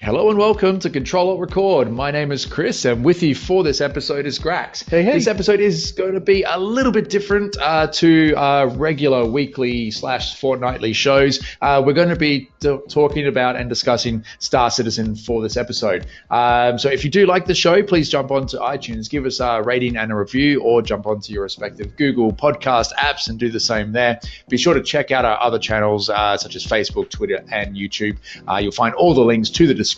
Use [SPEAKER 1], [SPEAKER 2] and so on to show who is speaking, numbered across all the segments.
[SPEAKER 1] Hello and welcome to Control Alt Record. My name is Chris, and with you for this episode is Grax.
[SPEAKER 2] Hey.
[SPEAKER 1] This episode is going to be a little bit different to our regular weekly / fortnightly shows. We're going to be talking about and discussing Star Citizen for this episode. So if you do like the show, please jump onto iTunes, give us a rating and a review, or jump onto your respective Google podcast apps and do the same there. Be sure to check out our other channels such as Facebook, Twitter, and YouTube. You'll find all the links to the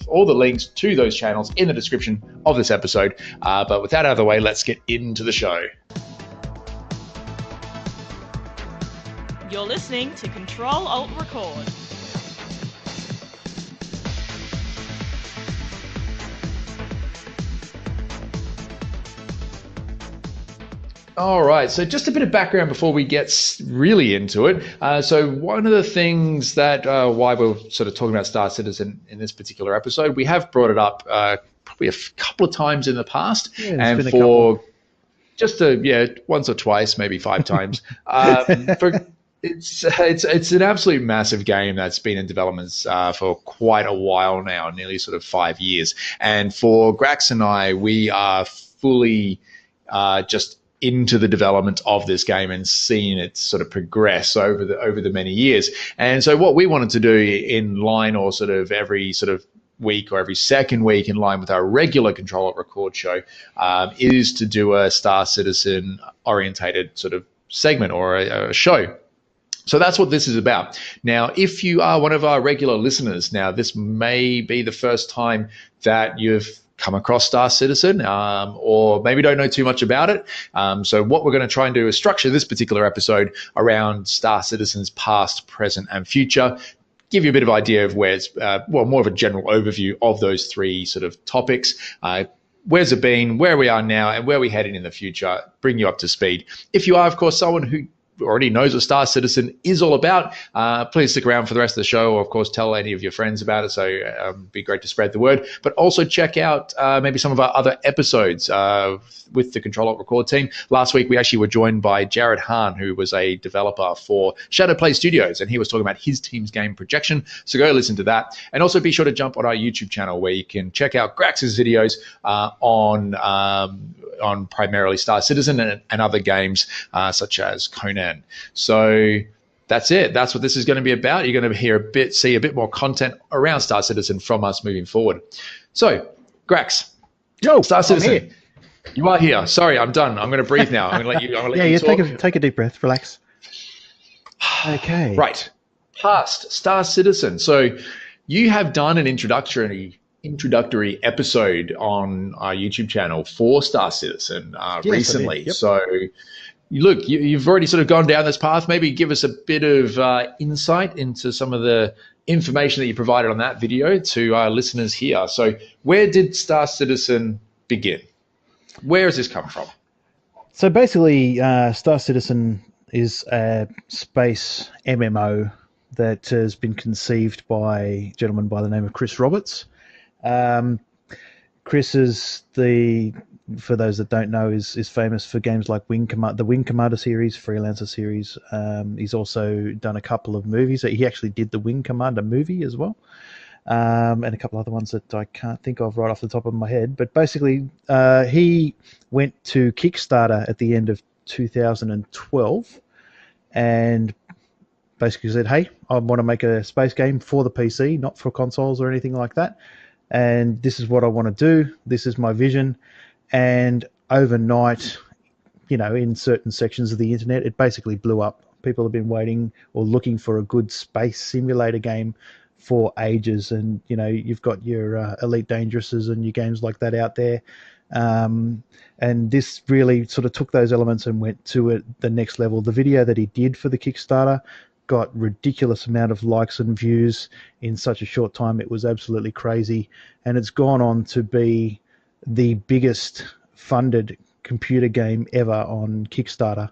[SPEAKER 1] all the links to those channels in the description of this episode. But with that out of the way, let's get into the show.
[SPEAKER 3] You're listening to Control Alt Record.
[SPEAKER 1] All right, so just a bit of background before we get really into it. So one of the things that why we're sort of talking about Star Citizen in this particular episode, we have brought it up probably a couple of times in the past, and for just once or twice, maybe 5 times. It's an absolute massive game that's been in development for quite a while now, nearly sort of 5 years. And for Grax and I, we are fully just into the development of this game and seeing it sort of progress over the many years. And so what we wanted to do in line, or sort of every sort of week or every second week in line with our regular Control Alt Record show, is to do a Star Citizen orientated sort of segment or a show. So that's what this is about. Now, if you are one of our regular listeners, now this may be the first time that you've come across Star Citizen, or maybe don't know too much about it. So what we're going to try and do is structure this particular episode around Star Citizen's past, present, and future. Give you a bit of idea of where it's, more of a general overview of those 3 sort of topics. Where's it been, where we are now, and where we're heading in the future. Bring you up to speed. If you are, of course, someone who already knows what Star Citizen is all about, please stick around for the rest of the show, or of course tell any of your friends about it. So it'd be great to spread the word, but also check out maybe some of our other episodes with the Control Alt Record team. Last week we actually were joined by Jared Hahn, who was a developer for Shadowplay Studios, and he was talking about his team's game projection. So go listen to that, and also be sure to jump on our YouTube channel where you can check out Grax's videos on primarily Star Citizen and other games such as Conan. So that's it. That's what this is going to be about. You're going to see a bit more content around Star Citizen from us moving forward. So, Grax, Star Citizen, you are here. Sorry, I'm done. I'm going to breathe now. I'm going to let you talk.
[SPEAKER 2] Take a deep breath. Relax. Okay.
[SPEAKER 1] Right. Past Star Citizen. So you have done an introductory episode on our YouTube channel for Star Citizen recently. Yep. So look, you've already sort of gone down this path. Maybe give us a bit of insight into some of the information that you provided on that video to our listeners here. So where did Star Citizen begin? Where has this come from?
[SPEAKER 2] So basically, Star Citizen is a space MMO that has been conceived by a gentleman by the name of Chris Roberts. Chris is for those that don't know, is famous for games like the Wing Commander series, Freelancer series. He's also done a couple of movies. He actually did the Wing Commander movie as well, and a couple other ones that I can't think of right off the top of my head. But basically, he went to Kickstarter at the end of 2012 and basically said, hey, I want to make a space game for the PC, not for consoles or anything like that. And this is what I want to do. This is my vision. And overnight, in certain sections of the internet, it basically blew up. People have been waiting or looking for a good space simulator game for ages. And, you've got your Elite Dangerouses and your games like that out there. And this really sort of took those elements and went to the next level. The video that he did for the Kickstarter got ridiculous amount of likes and views in such a short time. It was absolutely crazy, and it's gone on to be the biggest funded computer game ever on Kickstarter.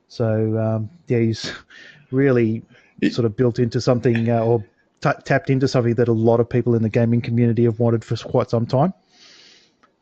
[SPEAKER 2] So he's really sort of built into something or tapped into something that a lot of people in the gaming community have wanted for quite some time.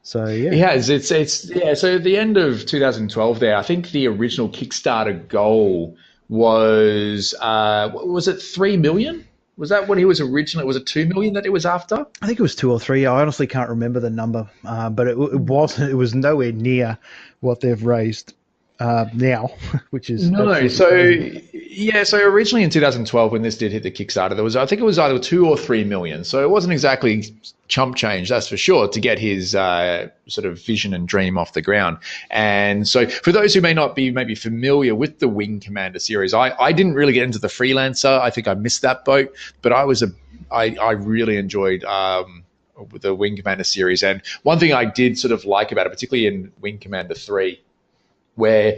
[SPEAKER 2] So yeah.
[SPEAKER 1] It has. It's yeah. So at the end of 2012, there, I think the original Kickstarter goal was it 3 million? Was that what he was originally? Was it 2 million that it was after?
[SPEAKER 2] I think it was 2 or 3. I honestly can't remember the number, but it wasn't. It was nowhere near what they've raised now, which is
[SPEAKER 1] No,
[SPEAKER 2] absolutely
[SPEAKER 1] so
[SPEAKER 2] crazy.
[SPEAKER 1] yeah, so originally in 2012 when this did hit the Kickstarter, there was I think it was either 2 or 3 million. So it wasn't exactly chump change, that's for sure, to get his sort of vision and dream off the ground. And so for those who may not be maybe familiar with the Wing Commander series, I didn't really get into the freelancer. I think I missed that boat, but I really enjoyed the Wing Commander series. And one thing I did sort of like about it, particularly in Wing Commander 3, where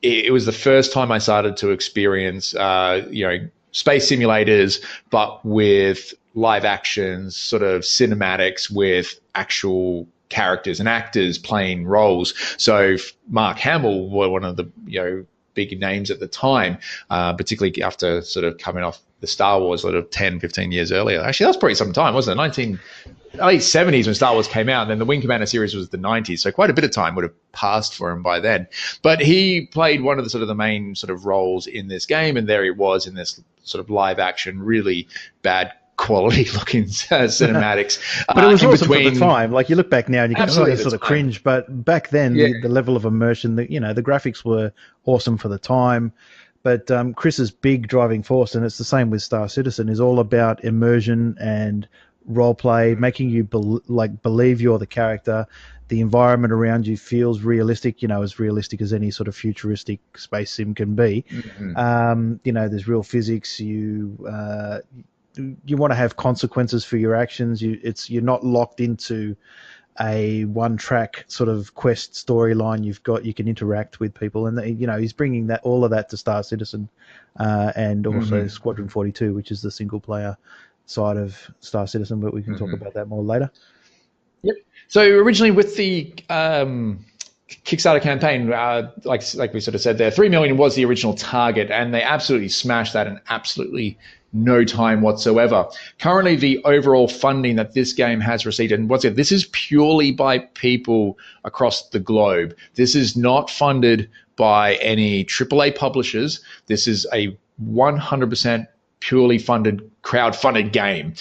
[SPEAKER 1] it was the first time I started to experience, space simulators, but with live actions, sort of cinematics with actual characters and actors playing roles. So Mark Hamill was one of the big names at the time, particularly after sort of coming off the Star Wars sort of 10, 15 years earlier. Actually, that was probably some time, wasn't it? Late 70s when Star Wars came out, and then the Wing Commander series was the 90s, so quite a bit of time would have passed for him by then. But he played one of the main sort of roles in this game, and there he was in this sort of live action, really bad quality looking cinematics.
[SPEAKER 2] But it was awesome for the time. Like, you look back now and you can sort of cringe, but back then the level of immersion, the graphics were awesome for the time. But Chris's big driving force, and it's the same with Star Citizen, is all about immersion and role play, making you believe you're the character. The environment around you feels realistic, as realistic as any sort of futuristic space sim can be. Mm-hmm. There's real physics. You want to have consequences for your actions. You're not locked into a one-track sort of quest storyline. You can interact with people, and he's bringing all of that to Star Citizen, and also Squadron 42, which is the single-player side of Star Citizen, but we can talk about that more later.
[SPEAKER 1] Yep. So originally with the Kickstarter campaign, like we sort of said there, 3 million was the original target, and they absolutely smashed that in absolutely no time whatsoever. Currently, the overall funding that this game has received, and this is purely by people across the globe. This is not funded by any AAA publishers. This is a 100% purely crowd-funded game.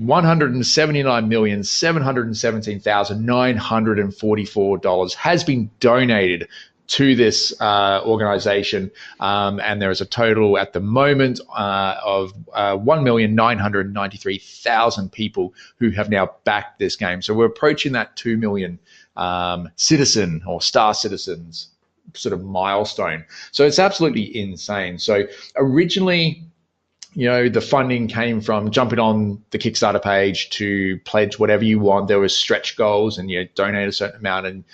[SPEAKER 1] $179,717,944 has been donated to this organization, and there is a total at the moment of 1,993,000 people who have now backed this game. So we're approaching that 2 million citizen or Star Citizens sort of milestone. So it's absolutely insane. So originally, the funding came from jumping on the Kickstarter page to pledge whatever you want. There was stretch goals, and you donate a certain amount. And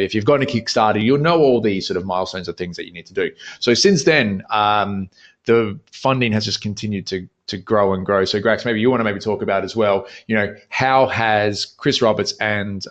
[SPEAKER 1] if you've gone to Kickstarter, you'll know all these sort of milestones of things that you need to do. So since then, the funding has just continued to grow and grow. So Grax, maybe you want to talk about as well, how has Chris Roberts and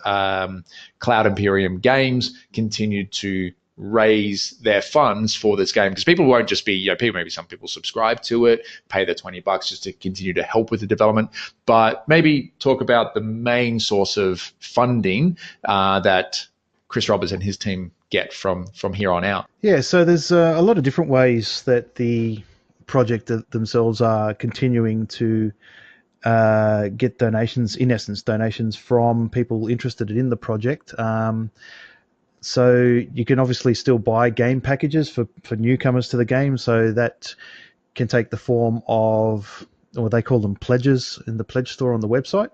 [SPEAKER 1] Cloud Imperium Games continued to raise their funds for this game? Because people won't just be, some people subscribe to it, pay their $20 just to continue to help with the development, but maybe talk about the main source of funding that Chris Roberts and his team get from here on out.
[SPEAKER 2] Yeah, so there's a lot of different ways that the project themselves are continuing to get donations, in essence, donations from people interested in the project. So you can obviously still buy game packages for newcomers to the game. So that can take the form of, or they call them pledges in the pledge store on the website.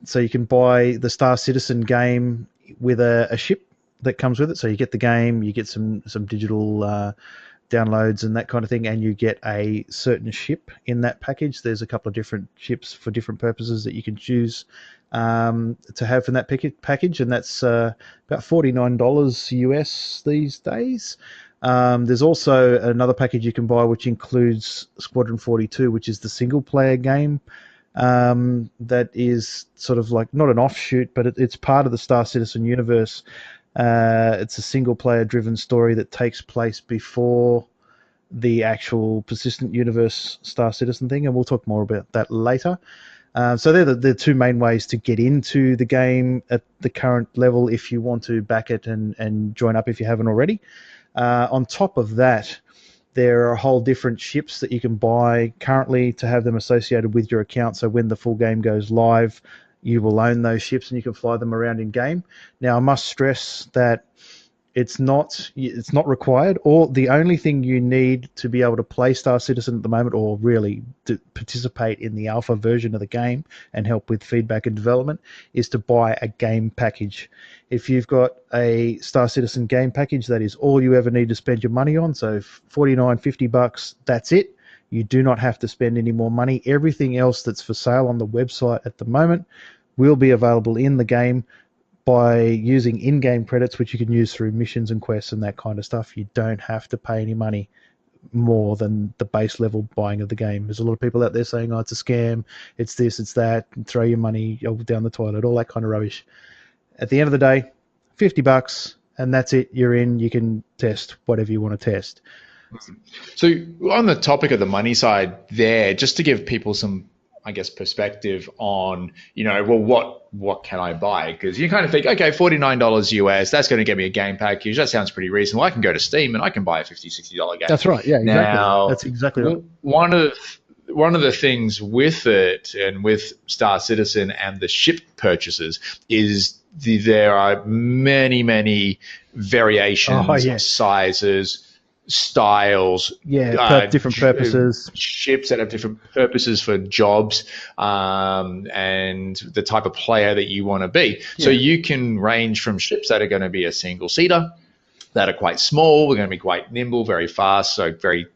[SPEAKER 2] So you can buy the Star Citizen game with a ship that comes with it. So you get the game, you get some digital downloads and that kind of thing, and you get a certain ship in that package. There's a couple of different ships for different purposes that you can choose to have in that package, and that's about $49 US these days. There's also another package you can buy which includes Squadron 42, which is the single player game that is sort of like not an offshoot, but it's part of the Star Citizen universe. It's a single player driven story that takes place before the actual persistent universe Star Citizen thing, and we'll talk more about that later. So they're the two main ways to get into the game at the current level if you want to back it and join up if you haven't already. On top of that, there are whole different ships that you can buy currently to have them associated with your account. So when the full game goes live, you will own those ships and you can fly them around in game. Now, I must stress that it's not required, or the only thing you need to be able to play Star Citizen at the moment, or really to participate in the alpha version of the game and help with feedback and development, is to buy a game package. If you've got a Star Citizen game package, that is all you ever need to spend your money on. So $49-$50, that's it. You do not have to spend any more money. Everything else that's for sale on the website at the moment will be available in the game by using in-game credits, which you can use through missions and quests and that kind of stuff. You don't have to pay any money more than the base level buying of the game. There's a lot of people out there saying, oh, it's a scam, it's this, it's that, throw your money down the toilet, all that kind of rubbish. At the end of the day, $50, and that's it. You're in. You can test whatever you want to test.
[SPEAKER 1] So on the topic of the money side there, just to give people some, I guess, perspective on, well, what can I buy? Because you kind of think, okay, $49 US, that's going to get me a game package. That sounds pretty reasonable. I can go to Steam and I can buy a $50, $60 game.
[SPEAKER 2] That's right. Yeah, exactly.
[SPEAKER 1] Now,
[SPEAKER 2] that's exactly right.
[SPEAKER 1] One of the things with it and with Star Citizen and the ship purchases is there are many, many variations, sizes, styles,
[SPEAKER 2] different purposes,
[SPEAKER 1] ships that have different purposes for jobs, and the type of player that you want to be. So you can range from ships that are going to be a single seater, that are quite small, we're going to be quite nimble, very fast, so very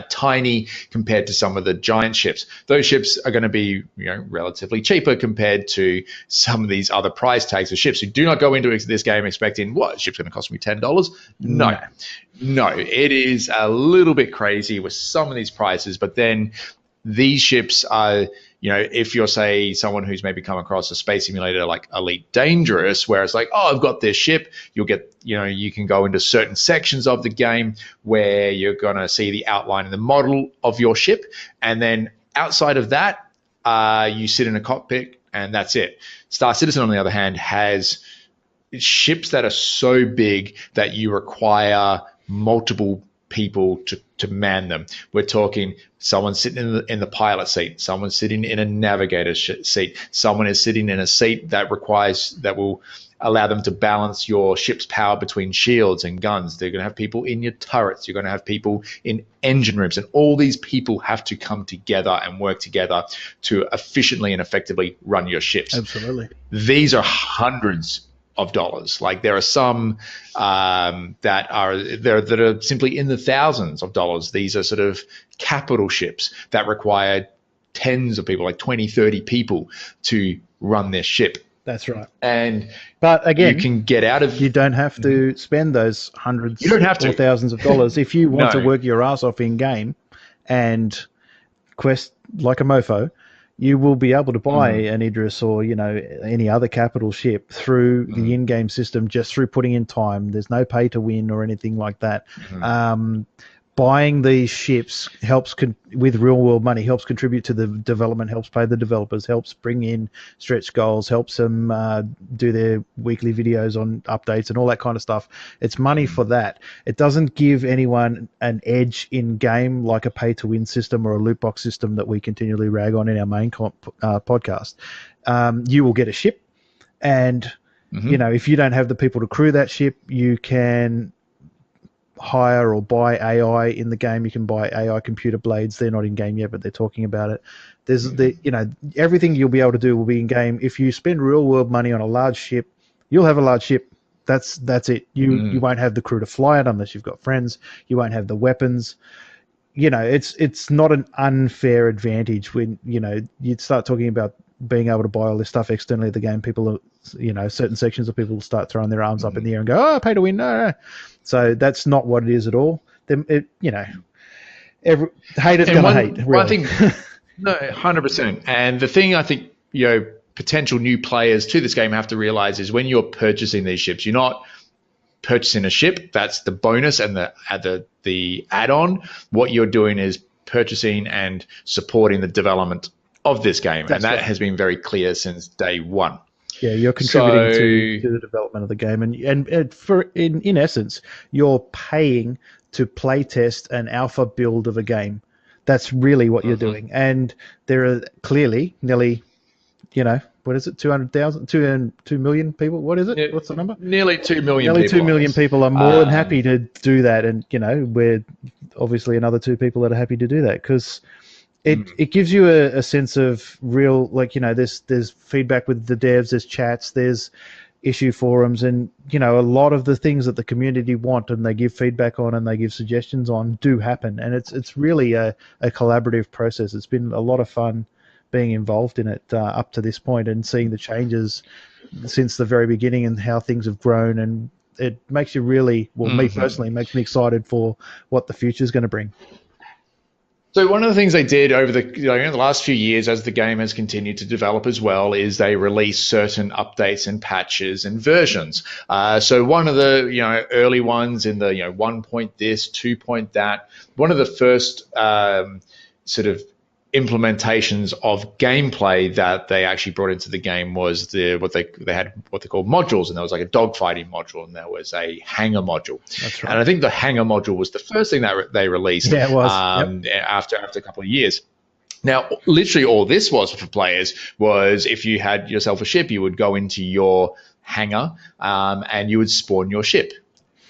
[SPEAKER 1] tiny compared to some of the giant ships. Those ships are going to be, relatively cheaper compared to some of these other price tags of ships. You do not go into this game expecting, what, ship's going to cost me $10? No, it is a little bit crazy with some of these prices, but then these ships are, if you're, say, someone who's maybe come across a space simulator like Elite Dangerous, where it's like, oh, I've got this ship, you'll get, you can go into certain sections of the game where you're going to see the outline and the model of your ship. And then outside of that, you sit in a cockpit and that's it. Star Citizen, on the other hand, has ships that are so big that you require multiple people to man them. We're talking someone sitting in the pilot seat, someone sitting in a navigator seat, someone is sitting in a seat that will allow them to balance your ship's power between shields and guns. They're going to have people in your turrets. You're going to have people in engine rooms, and all these people have to come together and work together to efficiently and effectively run your ships.
[SPEAKER 2] Absolutely.
[SPEAKER 1] These are hundreds of dollars. Like there are some that are simply in the thousands of dollars. These are sort of capital ships that require tens of people, like 20, 30 people to run their ship.
[SPEAKER 2] That's right.
[SPEAKER 1] But again, you can get out of.
[SPEAKER 2] You don't have to spend those hundreds
[SPEAKER 1] you don't have to.
[SPEAKER 2] or thousands of dollars if you want to work your ass off in game and quest like a mofo. You will be able to buy an Idris or any other capital ship through the in-game system just through putting in time. There's no pay to win or anything like that. Buying these ships helps with real-world money, helps contribute to the development, helps pay the developers, helps bring in stretch goals, helps them do their weekly videos on updates and all that kind of stuff. It's money for that. It doesn't give anyone an edge in-game like a pay-to-win system or a loot box system that we continually rag on in our main podcast. You will get a ship, and if you don't have the people to crew that ship, you can hire or buy AI in the game. You can buy AI computer blades. They're not in game yet, but they're talking about it. There's everything you'll be able to do will be in game. If you spend real world money on a large ship, you'll have a large ship. That's it. You won't have the crew to fly it unless you've got friends. You won't have the weapons. It's not an unfair advantage when you'd start talking about being able to buy all this stuff externally at the game. People are, certain sections of people will start throwing their arms up in the air and go, oh, pay to win. No. So that's not what it is at all. Haters gonna hate. Really.
[SPEAKER 1] One thing, no, 100%. And the thing I think potential new players to this game have to realize is when you're purchasing these ships, you're not purchasing a ship. That's the bonus and the add-on. What you're doing is purchasing and supporting the development of this game,
[SPEAKER 2] That's
[SPEAKER 1] and that
[SPEAKER 2] right.
[SPEAKER 1] has been very clear since day one.
[SPEAKER 2] Yeah, you're contributing to the development of the game, and for in essence, you're paying to playtest an alpha build of a game. That's really what you're doing, and there are clearly nearly, what is it, 200,000, 2 million people? What is it?
[SPEAKER 1] Yeah,
[SPEAKER 2] What's the number?
[SPEAKER 1] Nearly 2 million
[SPEAKER 2] Nearly
[SPEAKER 1] people.
[SPEAKER 2] 2 million people are more than happy to do that, and we're obviously another 2 people that are happy to do that because it gives you a sense of real, there's feedback with the devs, there's chats, there's issue forums, and a lot of the things that the community want and they give feedback on and they give suggestions on do happen, and it's really a collaborative process. It's been a lot of fun being involved in it up to this point and seeing the changes since the very beginning and how things have grown, and it makes you really, me personally, makes me excited for what the future is going to bring.
[SPEAKER 1] So one of the things they did over the last few years as the game has continued to develop as well is they released certain updates and patches and versions. So one of the early ones in the 1 point this, 2 point that, one of the first sort of implementations of gameplay that they actually brought into the game was what they called modules, and there was like a dogfighting module and there was a hangar module.
[SPEAKER 2] That's right.
[SPEAKER 1] And I think the hangar module was the first thing that they released.
[SPEAKER 2] Yeah, it was.
[SPEAKER 1] After a couple of years. Now, literally all this was for players was if you had yourself a ship, you would go into your hangar and you would spawn your ship.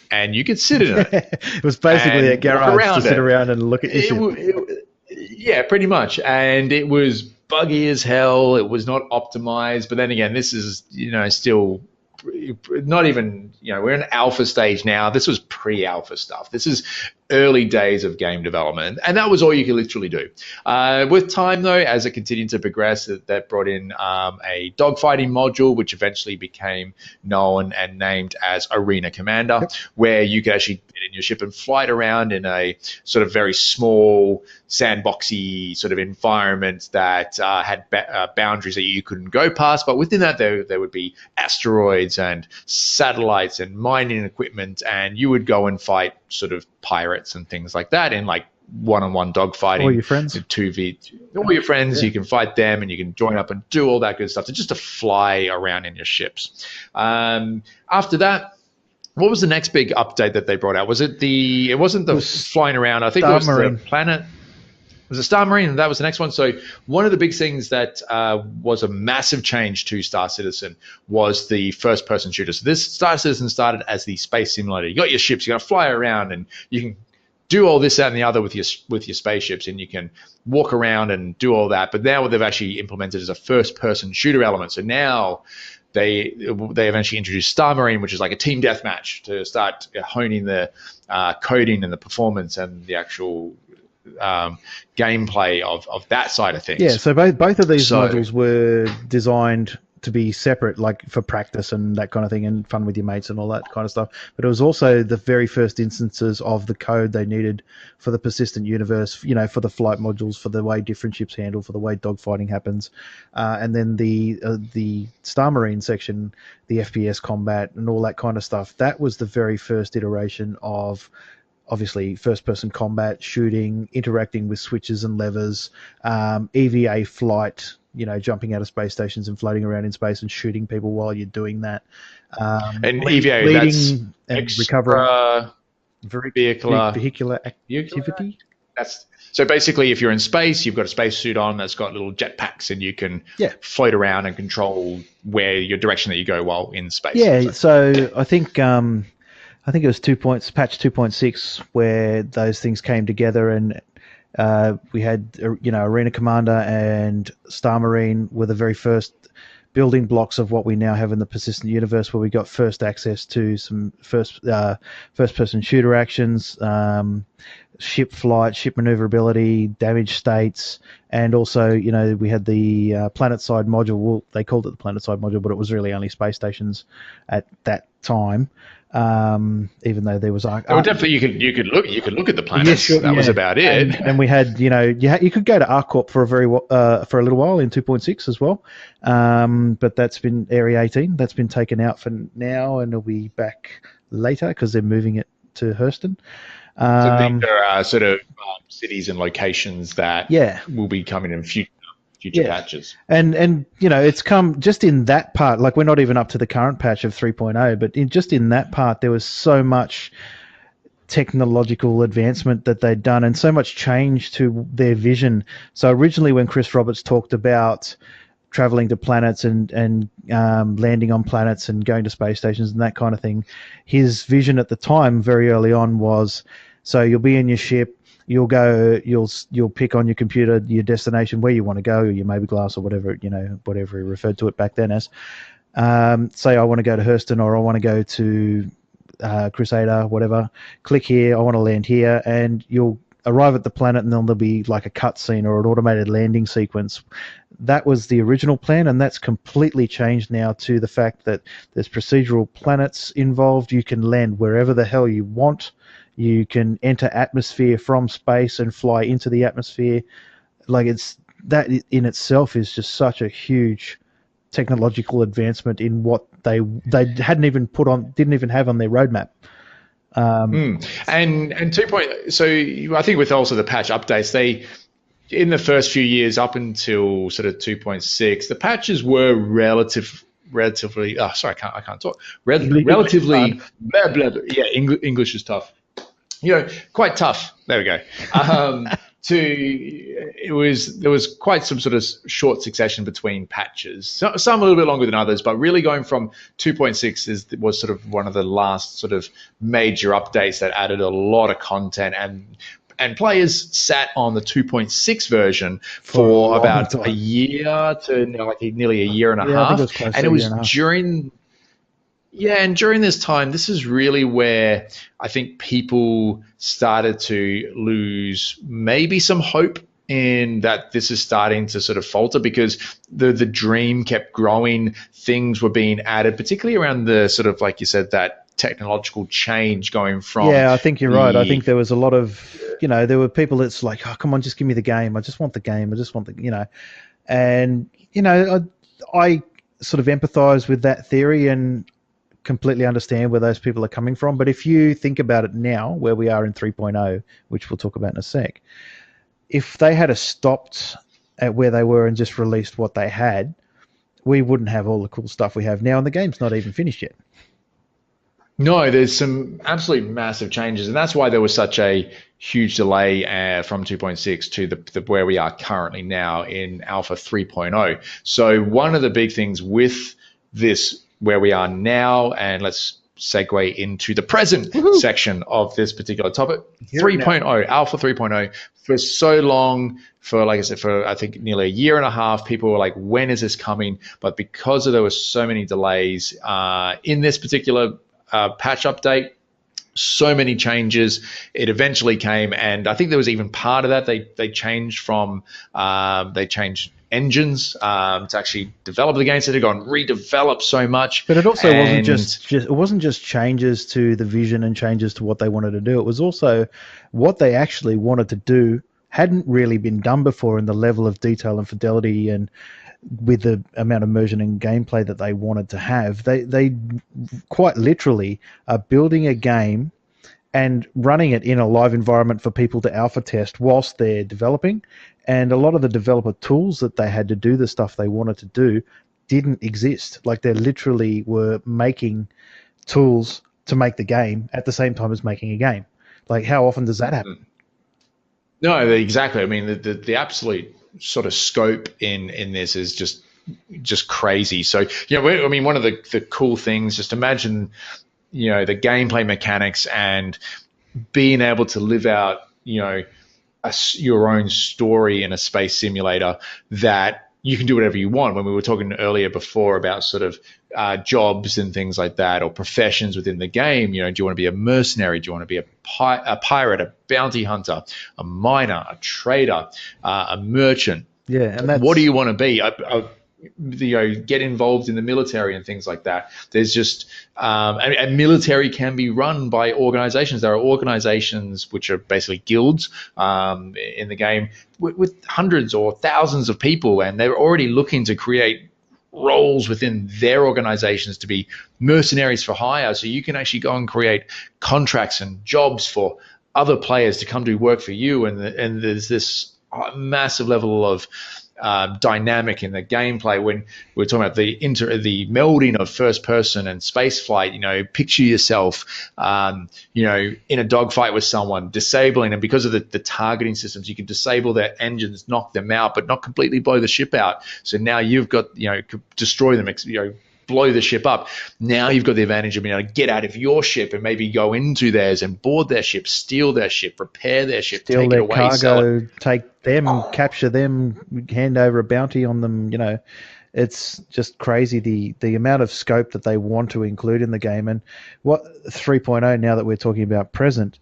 [SPEAKER 1] And you could sit in it.
[SPEAKER 2] It was basically a garage to sit around and look at your ship.
[SPEAKER 1] Yeah, pretty much. And it was buggy as hell. It was not optimized. But then again, this is, still not even, we're in alpha stage now. This was pre-alpha stuff. This is early days of game development. And that was all you could literally do. With time, though, as it continued to progress, that brought in a dogfighting module, which eventually became known and named as Arena Commander, where you could actually get in your ship and fly it around in a sort of very small, sandboxy sort of environment that had boundaries that you couldn't go past. But within that, there would be asteroids and satellites and mining equipment, and you would go and fight sort of pirates and things like that in like one-on-one dogfighting.
[SPEAKER 2] All your friends.
[SPEAKER 1] 2v2. All your friends, you can fight them and you can join up and do all that good stuff. Just to fly around in your ships. After that, what was the next big update that they brought out? It wasn't the flying around. I think it was the planet. It was a Star Marine, and that was the next one. So one of the big things that was a massive change to Star Citizen was the first-person shooter. So this Star Citizen started as the space simulator. You got your ships, you're going to fly around, and you can do all this, that, and the other with your spaceships, and you can walk around and do all that. But now what they've actually implemented is a first-person shooter element. So now they eventually introduced Star Marine, which is like a team deathmatch to start honing the coding and the performance and the actual gameplay of that side of things.
[SPEAKER 2] Yeah, so both of these modules were designed to be separate, like for practice and that kind of thing, and fun with your mates and all that kind of stuff. But it was also the very first instances of the code they needed for the persistent universe, for the flight modules, for the way different ships handle, for the way dogfighting happens, and then the Star Marine section, the FPS combat and all that kind of stuff. That was the very first iteration of, obviously, first-person combat, shooting, interacting with switches and levers, EVA flight, jumping out of space stations and floating around in space and shooting people while you're doing that.
[SPEAKER 1] And EVA, that's
[SPEAKER 2] and
[SPEAKER 1] extra
[SPEAKER 2] recovering. Very vehicular activity.
[SPEAKER 1] So basically, if you're in space, you've got a spacesuit on that's got little jetpacks, and you can float around and control your direction that you go while in space.
[SPEAKER 2] Yeah, so I think it was patch 2.6 where those things came together, and we had Arena Commander and Star Marine were the very first building blocks of what we now have in the persistent universe, where we got first access to some first person shooter actions, ship flight, ship maneuverability, damage states, and also we had the planet side module. Well, they called it the planet side module, but it was really only space stations at that time. Even though there was
[SPEAKER 1] definitely you could look at the planets. That was about it.
[SPEAKER 2] And we had you could go to ArcCorp for a little while in 2.6 as well, but that's been Area 18. That's been taken out for now, and it'll be back later because they're moving it to Hurston.
[SPEAKER 1] So these are sort of cities and locations that will be coming in future future patches.
[SPEAKER 2] And it's come just in that part. Like, we're not even up to the current patch of 3.0, but just in that part, there was so much technological advancement that they'd done, and so much change to their vision. So originally, when Chris Roberts talked about traveling to planets and landing on planets and going to space stations and that kind of thing, his vision at the time, very early on, was, so you'll be in your ship, you'll pick on your computer your destination, where you want to go, or your mobiGlas, or whatever he referred to it back then as. Say I want to go to Hurston, or I want to go to Crusader, whatever. Click here, I want to land here, and you'll arrive at the planet, and then there'll be like a cutscene or an automated landing sequence. That was the original plan, and that's completely changed now to the fact that there's procedural planets involved. You can land wherever the hell you want. You can enter atmosphere from space and fly into the atmosphere. Like, that in itself is just such a huge technological advancement in what they didn't even have on their roadmap.
[SPEAKER 1] And 2. So I think with also the patch updates, in the first few years up until sort of 2.6, the patches were relatively. Oh, sorry, I can't talk. Relatively. Blah, blah, blah. Yeah, English is tough. Quite tough. There we go. There was quite some sort of short succession between patches. Some a little bit longer than others, but really going from 2.6 was sort of one of the last sort of major updates that added a lot of content, and players sat on the 2.6 version for about a year to nearly a year and a half. I think it was and it was during. Yeah, and during this time, this is really where I think people started to lose maybe some hope in that this is starting to sort of falter, because the dream kept growing. Things were being added, particularly around the sort of, like you said, that technological change going from.
[SPEAKER 2] Yeah, I think you're right. I think there was a lot of, there were people that's like, oh, come on, just give me the game. I just want the game. I just want the, and, I sort of empathize with that theory and completely understand where those people are coming from. But if you think about it now, where we are in 3.0, which we'll talk about in a sec, if they had stopped at where they were and just released what they had, we wouldn't have all the cool stuff we have now, and the game's not even finished yet.
[SPEAKER 1] No, there's some absolutely massive changes, and that's why there was such a huge delay from 2.6 to the where we are currently now in Alpha 3.0. So one of the big things with this, where we are now, and let's segue into the present section of this particular topic. 3.0, Alpha 3.0. For so long, like I said, for I think nearly a year and a half, people were like, when is this coming? But because there were so many delays in this particular patch update, so many changes, it eventually came. And I think there was even part of that. They changed engines to actually develop the game, so they've gone redevelop so much.
[SPEAKER 2] But it also wasn't just changes to the vision and changes to what they wanted to do. It was also what they actually wanted to do hadn't really been done before in the level of detail and fidelity, and with the amount of immersion and gameplay that they wanted to have. They quite literally are building a game and running it in a live environment for people to alpha test whilst they're developing. And a lot of the developer tools that they had to do the stuff they wanted to do didn't exist. Like, they literally were making tools to make the game at the same time as making a game. Like, how often does that happen?
[SPEAKER 1] No, exactly. I mean, the absolute sort of scope in this is just crazy. So, I mean, one of the cool things, just imagine, the gameplay mechanics and being able to live out, your own story in a space simulator, that you can do whatever you want. When we were talking earlier before about sort of jobs and things like that, or professions within the game, do you want to be a mercenary? Do you want to be a pirate, a bounty hunter, a miner, a trader, a merchant?
[SPEAKER 2] Yeah, and
[SPEAKER 1] what do you want to be? Get involved in the military and things like that. There's just and military can be run by organizations. There are organizations which are basically guilds in the game with hundreds or thousands of people, and they're already looking to create roles within their organizations to be mercenaries for hire. So you can actually go and create contracts and jobs for other players to come do work for you, and there's this massive level of dynamic in the gameplay when we're talking about the melding of first person and space flight. Picture yourself, in a dogfight with someone, disabling, and because of the targeting systems, you can disable their engines, knock them out, but not completely blow the ship out. So now you've got, destroy them, blow the ship up. Now you've got the advantage of being able to get out of your ship and maybe go into theirs and board their ship, steal their ship, repair their ship,
[SPEAKER 2] steal
[SPEAKER 1] take
[SPEAKER 2] their
[SPEAKER 1] it away,
[SPEAKER 2] cargo,
[SPEAKER 1] sell it.
[SPEAKER 2] take them, capture them, hand over a bounty on them. It's just crazy the amount of scope that they want to include in the game. And what 3.0, now that we're talking about present,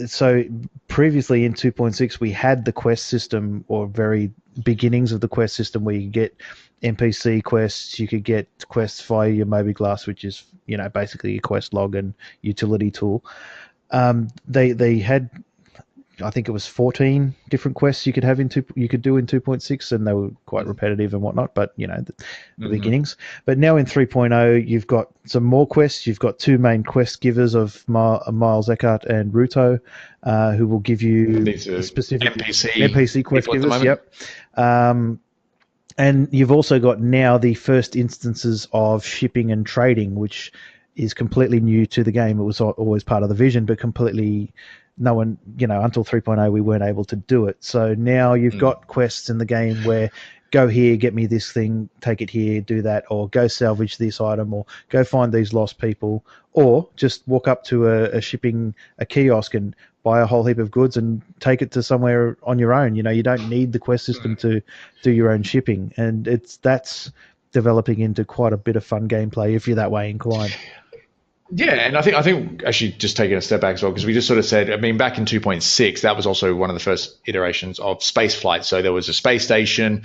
[SPEAKER 2] so previously in 2.6 we had the quest system, or very beginnings of the quest system, where you could get NPC quests, you could get quests via your Mobiglass, which is basically a quest log and utility tool. They had, I think it was 14 different quests you could do in 2.6, and they were quite repetitive and whatnot, but the beginnings. But now in 3.0 you've got some more quests. You've got two main quest givers of Miles Eckhart and Ruto, who will give you specific NPC quest givers. Yep. And you've also got now the first instances of shipping and trading, which is completely new to the game. It was always part of the vision, but completely no one, until 3.0 we weren't able to do it. So now you've got quests in the game where go here, get me this thing, take it here, do that, or go salvage this item, or go find these lost people, or just walk up to a kiosk and buy a whole heap of goods and take it to somewhere on your own. You don't need the quest system to do your own shipping, and that's developing into quite a bit of fun gameplay if you're that way inclined.
[SPEAKER 1] Yeah, and I think actually just taking a step back as well, because we just sort of said, back in 2.6, that was also one of the first iterations of space flight. So there was a space station.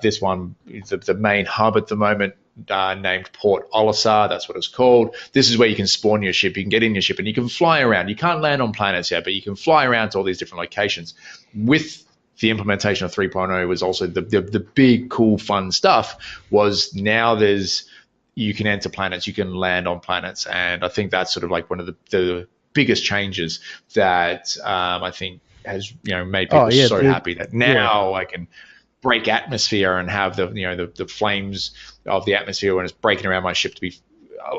[SPEAKER 1] This one, the main hub at the moment, named Port Olisar, that's what it's called. This is where you can spawn your ship. You can get in your ship and you can fly around. You can't land on planets yet, but you can fly around to all these different locations. With the implementation of 3.0 was also the big, cool, fun stuff was now you can enter planets, you can land on planets. And I think that's sort of like one of the biggest changes that I think has made people so happy that now I can break atmosphere and have the flames of the atmosphere when it's breaking around my ship to be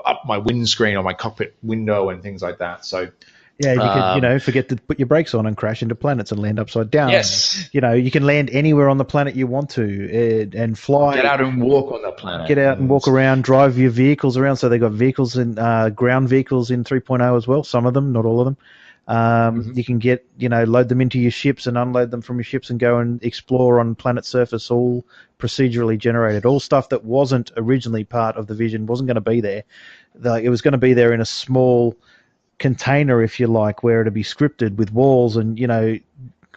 [SPEAKER 1] up my windscreen or my cockpit window and things like that. So
[SPEAKER 2] yeah, you can forget to put your brakes on and crash into planets and land upside down.
[SPEAKER 1] Yes.
[SPEAKER 2] You can land anywhere on the planet you want to and fly.
[SPEAKER 1] Get out and walk on the planet.
[SPEAKER 2] Get out and walk around, drive your vehicles around. So they've got vehicles and ground vehicles in 3.0 as well. Some of them, not all of them. You can get, load them into your ships and unload them from your ships and go and explore on planet surface, all procedurally generated. All stuff that wasn't originally part of the vision, wasn't going to be there. It was going to be there in a small container, if you like, where it'd be scripted with walls and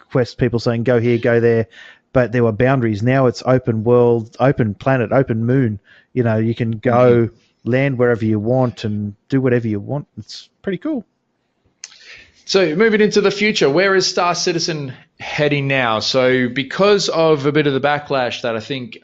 [SPEAKER 2] quest people saying go here, go there, but there were boundaries. Now it's open world, open planet, open moon. You can go land wherever you want and do whatever you want. It's pretty cool.
[SPEAKER 1] So moving into the future, where is Star Citizen heading now? So because of a bit of the backlash that I think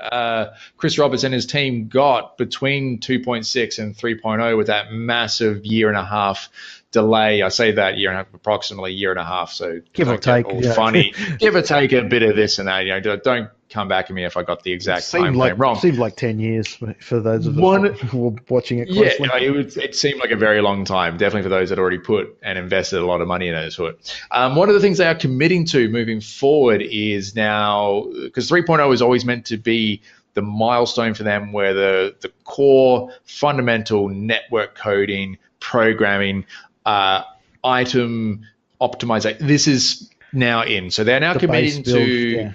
[SPEAKER 1] Chris Roberts and his team got between 2.6 and 3.0 with that massive year and a half delay, I say that year and a half, approximately a year and a half. So
[SPEAKER 2] give or take,
[SPEAKER 1] funny, give or take a bit of this and that. Don't come back at me if I got the exact time frame wrong.
[SPEAKER 2] It seemed like 10 years for those of us who were watching it closely.
[SPEAKER 1] Yeah, it seemed like a very long time, definitely for those that already put and invested a lot of money in it. One of the things they are committing to moving forward is now, because 3.0 is always meant to be the milestone for them where the core fundamental network coding, programming, item optimization, this is now in. So they're now committing to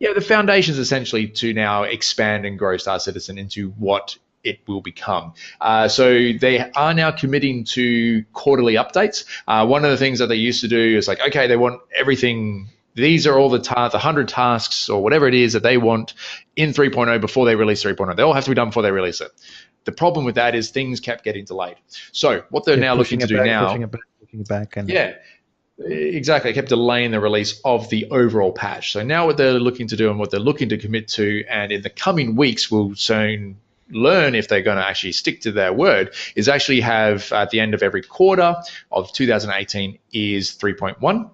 [SPEAKER 1] the foundations essentially to now expand and grow Star Citizen into what it will become. So they are now committing to quarterly updates. One of the things that they used to do is like, okay, they want everything. These are all the 100 tasks or whatever it is that they want in 3.0 before they release 3.0. They all have to be done before they release it. The problem with that is things kept getting delayed. So what they're now looking to do now,
[SPEAKER 2] pushing it back, and
[SPEAKER 1] exactly. It kept delaying the release of the overall patch. So now what they're looking to do and what they're looking to commit to, and in the coming weeks we'll soon learn if they're going to actually stick to their word, is actually have at the end of every quarter of 2018 is 3.1.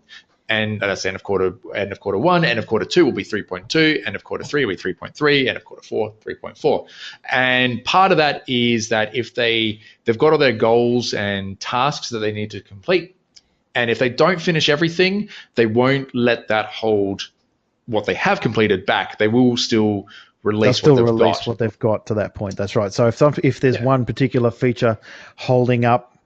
[SPEAKER 1] and that's end of quarter one. End of quarter two will be 3.2. End of quarter three will be 3.3. End of quarter four, 3.4. And part of that is that if they've got all their goals and tasks that they need to complete, and if they don't finish everything, they won't let that hold what they have completed back. They will still release
[SPEAKER 2] what they've got to that point. That's right. So if there's one particular feature holding up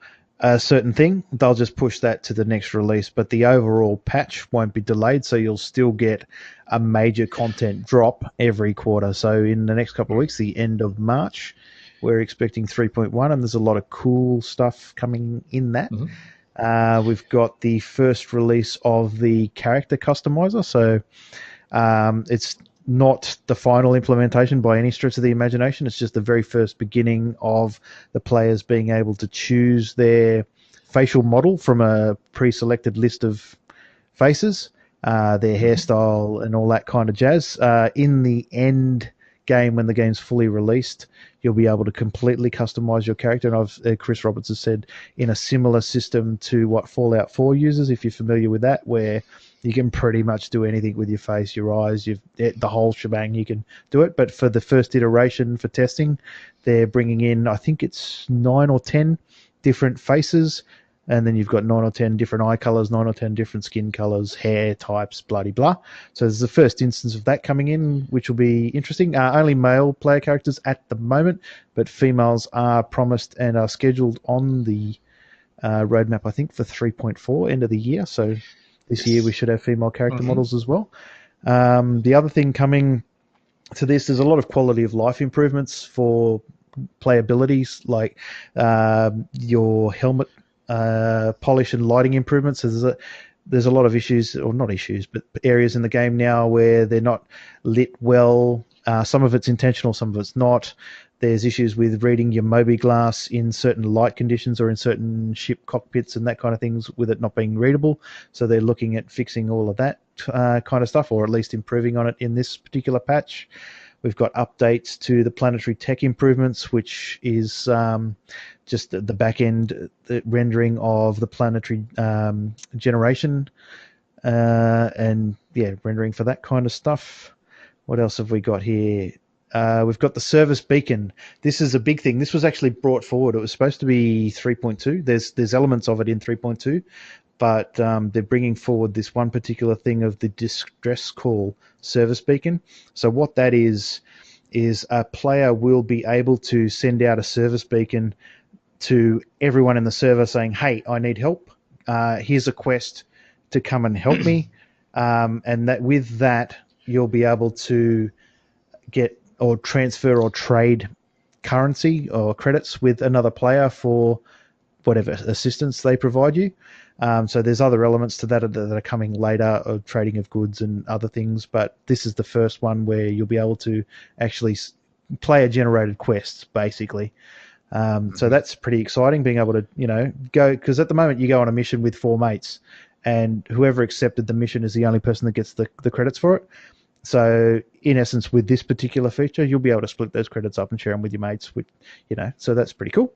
[SPEAKER 2] a certain thing, they'll just push that to the next release, but the overall patch won't be delayed, so you'll still get a major content drop every quarter. So in the next couple of weeks, the end of March, we're expecting 3.1, and there's a lot of cool stuff coming in that. We've got the first release of the character customizer, so it's not the final implementation by any stretch of the imagination. It's just the very first beginning of the players being able to choose their facial model from a pre-selected list of faces, their hairstyle and all that kind of jazz. In the end game, when the game's fully released, you'll be able to completely customize your character. And Chris Roberts has said, in a similar system to what Fallout 4 uses, if you're familiar with that, where you can pretty much do anything with your face, your eyes, the whole shebang, you can do it. But for the first iteration for testing, they're bringing in, I think it's 9 or 10 different faces, and then you've got 9 or 10 different eye colors, 9 or 10 different skin colors, hair types, blah. So there's the first instance of that coming in, which will be interesting. Only male player characters at the moment, but females are promised and are scheduled on the roadmap, I think, for 3.4 end of the year. So this year we should have female character models as well. The other thing coming to this, there's a lot of quality of life improvements for playabilities, like your helmet polish and lighting improvements. There's a lot of issues, or not issues, but areas in the game now where they're not lit well. Some of it's intentional, some of it's not. There's issues with reading your Moby glass in certain light conditions or in certain ship cockpits and that kind of things, with it not being readable. So they're looking at fixing all of that kind of stuff, or at least improving on it in this particular patch. We've got updates to the planetary tech improvements, which is just the back end rendering of the planetary generation and rendering for that kind of stuff. What else have we got here? We've got the service beacon. This is a big thing. This was actually brought forward. It was supposed to be 3.2. There's elements of it in 3.2, but they're bringing forward this one particular thing of the distress call service beacon. So what that is a player will be able to send out a service beacon to everyone in the server saying, "Hey, I need help. Here's a quest to come and help me." And that with that, you'll be able to get or transfer or trade currency or credits with another player for whatever assistance they provide you. So there's other elements to that are coming later, of trading of goods and other things, but this is the first one where you'll be able to actually player-generated quests, basically. So that's pretty exciting, being able to, go, because at the moment you go on a mission with 4 mates, and whoever accepted the mission is the only person that gets the credits for it. So in essence, with this particular feature, you'll be able to split those credits up and share them with your mates, so that's pretty cool.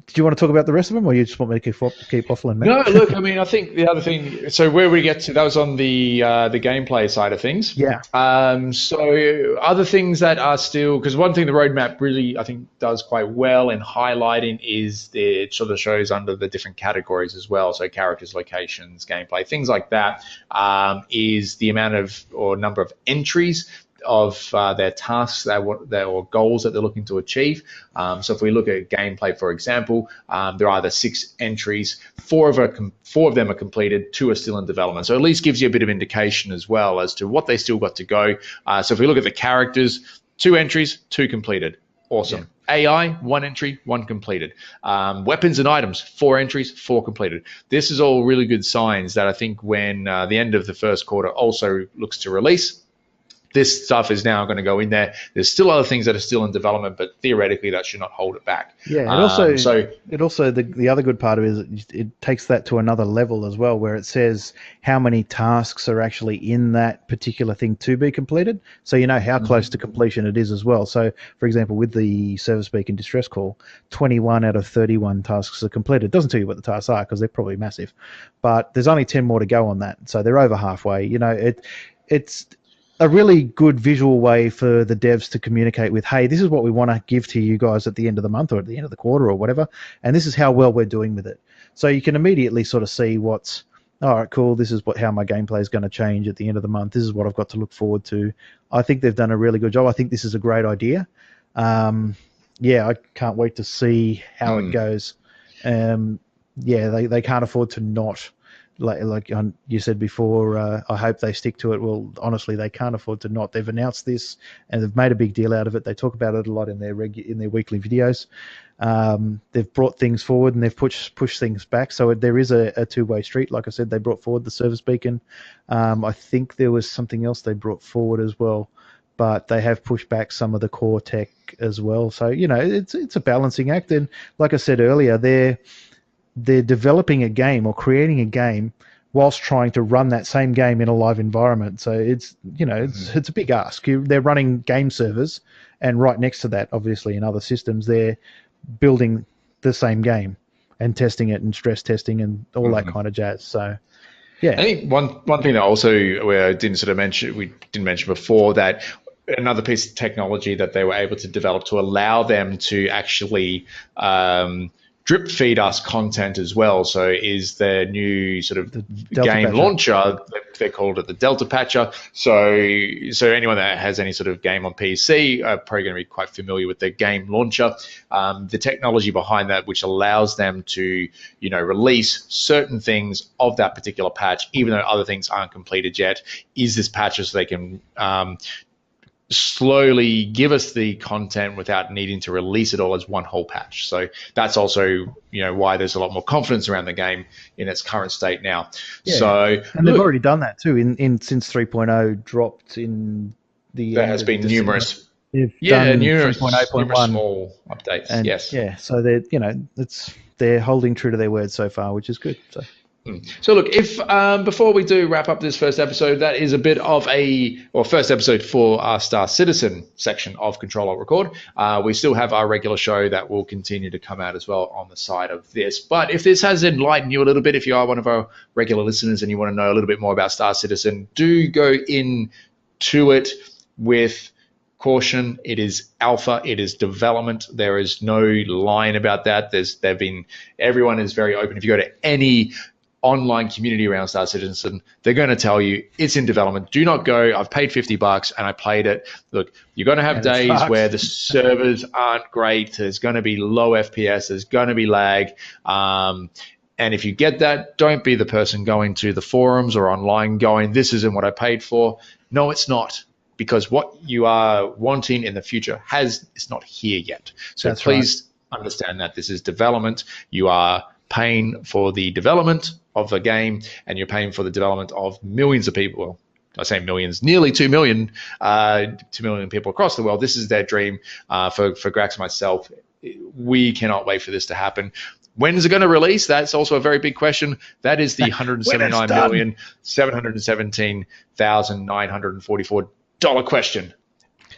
[SPEAKER 2] Did you want to talk about the rest of them, or you just want me to keep waffling, man?
[SPEAKER 1] No, look, I mean, I think the other thing, so where we get to, that was on the gameplay side of things.
[SPEAKER 2] Yeah.
[SPEAKER 1] So other things that are still, because one thing the roadmap really, I think, does quite well in highlighting is it sort of shows under the different categories as well. So characters, locations, gameplay, things like that, is the amount of, or number of entries of their tasks or goals that they're looking to achieve. So if we look at gameplay, for example, there are either 6 entries, 4 of them are completed, 2 are still in development. So at least gives you a bit of indication as well as to what they still got to go. So if we look at the characters, 2 entries, 2 completed. Awesome. Yeah. AI, 1 entry, 1 completed. Weapons and items, 4 entries, 4 completed. This is all really good signs that I think when the end of the first quarter also looks to release, this stuff is now going to go in there. There's still other things that are still in development, but theoretically that should not hold it back.
[SPEAKER 2] Yeah, and also the other good part of it is it takes that to another level as well, where it says how many tasks are actually in that particular thing to be completed, so you know how close to completion it is as well. So, for example, with the service beacon distress call, 21 out of 31 tasks are completed. It doesn't tell you what the tasks are because they're probably massive, but there's only 10 more to go on that, so they're over halfway. You know, it's a really good visual way for the devs to communicate with, hey, this is what we want to give to you guys at the end of the month or at the end of the quarter or whatever, and this is how well we're doing with it. So you can immediately sort of see what's, all right, cool, this is how my gameplay is going to change at the end of the month. This is what I've got to look forward to. I think they've done a really good job. I think this is a great idea. Yeah, I can't wait to see how it goes. Yeah, they can't afford to not. Like you said before, I hope they stick to it. Well, honestly, they can't afford to not. They've announced this and they've made a big deal out of it. They talk about it a lot in their weekly videos. They've brought things forward and they've pushed things back. So there is a two-way street. Like I said, they brought forward the service beacon. I think there was something else they brought forward as well, but they have pushed back some of the core tech as well. So, you know, it's a balancing act. And like I said earlier, they're developing a game or creating a game whilst trying to run that same game in a live environment. So it's, you know, it's a big ask. They're running game servers, and right next to that, obviously in other systems, they're building the same game and testing it and stress testing and all that kind of jazz. So, yeah.
[SPEAKER 1] I think one thing that also we didn't mention before, that another piece of technology that they were able to develop to allow them to actually drip feed us content as well. So is their new sort of game Patcher launcher, they called it the Delta Patcher. So anyone that has any sort of game on PC are probably going to be quite familiar with their game launcher. The technology behind that, which allows them to, you know, release certain things of that particular patch, even though other things aren't completed yet, is this patch so they can slowly give us the content without needing to release it all as one whole patch. So that's also, you know, why there's a lot more confidence around the game in its current state now. Yeah.
[SPEAKER 2] And they've already done that too in since 3.0 dropped in the
[SPEAKER 1] there has been numerous
[SPEAKER 2] numerous
[SPEAKER 1] small updates.
[SPEAKER 2] And,
[SPEAKER 1] yes.
[SPEAKER 2] Yeah, so they're holding true to their word so far, which is good.
[SPEAKER 1] So look, if before we do wrap up this first episode, that is a bit of first episode for our Star Citizen section of Control Alt Record. We still have our regular show that will continue to come out as well on the side of this. But if this has enlightened you a little bit, if you are one of our regular listeners and you want to know a little bit more about Star Citizen, do go into it with caution. It is alpha, it is development. There is no line about that. Everyone is very open. If you go to any online community around Star Citizen, they're going to tell you it's in development. Do not go, I've paid $50 and I played it. Look, you're going to have days where the servers aren't great. There's going to be low FPS. There's going to be lag. And if you get that, don't be the person going to the forums or online going, this isn't what I paid for. No, it's not. Because what you are wanting in the future is not here yet. So please understand that this is development. You are paying for the development of the game, and you're paying for the development of millions of people. Well, I say millions, nearly 2 million people across the world. This is their dream for Grax and myself. We cannot wait for this to happen. When is it going to release? That's also a very big question. That is the $179,717,944 question.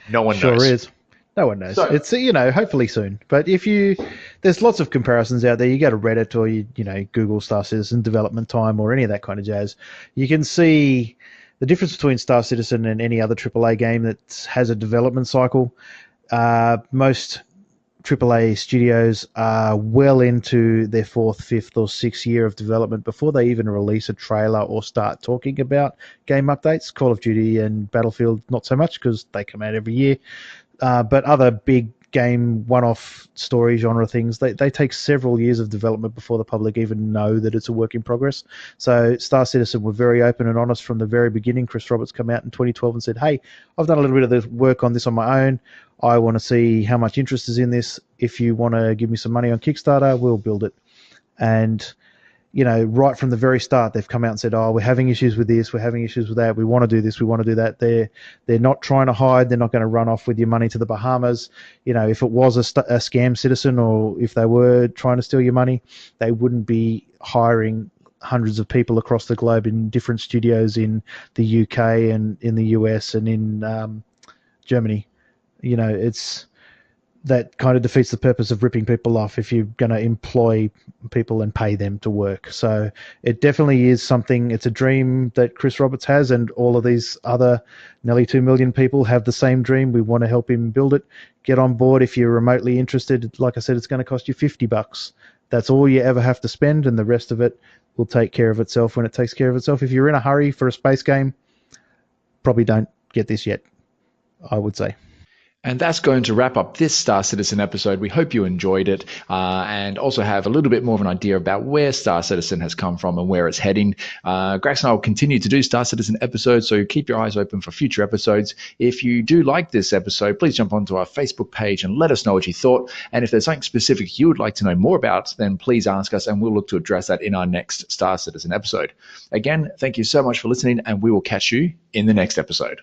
[SPEAKER 1] No one knows.
[SPEAKER 2] Sure is. No one knows. So, it's, you know, hopefully soon. But there's lots of comparisons out there. You go to Reddit or you Google Star Citizen development time or any of that kind of jazz. You can see the difference between Star Citizen and any other AAA game that has a development cycle. Most AAA studios are well into their 4th, 5th, or 6th year of development before they even release a trailer or start talking about game updates. Call of Duty and Battlefield, not so much because they come out every year. But other big game one-off story genre things, they take several years of development before the public even know that it's a work in progress. So Star Citizen were very open and honest from the very beginning. Chris Roberts came out in 2012 and said, hey, I've done a little bit of the work on this on my own. I want to see how much interest is in this. If you want to give me some money on Kickstarter, we'll build it. And right from the very start, they've come out and said, "Oh, we're having issues with this, we're having issues with that. We want to do this, we want to do that." They're not trying to hide. They're not going to run off with your money to the Bahamas. If it was a scam citizen, or if they were trying to steal your money, they wouldn't be hiring hundreds of people across the globe in different studios in the UK and in the US and in Germany. It's that kind of defeats the purpose of ripping people off if you're going to employ people and pay them to work. So it definitely is something. It's a dream that Chris Roberts has, and all of these other nearly 2 million people have the same dream. We want to help him build it. Get on board if you're remotely interested. Like I said, it's going to cost you $50. That's all you ever have to spend, and the rest of it will take care of itself when it takes care of itself. If you're in a hurry for a space game, probably don't get this yet, I would say.
[SPEAKER 1] And that's going to wrap up this Star Citizen episode. We hope you enjoyed it and also have a little bit more of an idea about where Star Citizen has come from and where it's heading. Grax and I will continue to do Star Citizen episodes, so keep your eyes open for future episodes. If you do like this episode, please jump onto our Facebook page and let us know what you thought. And if there's something specific you would like to know more about, then please ask us and we'll look to address that in our next Star Citizen episode. Again, thank you so much for listening, and we will catch you in the next episode.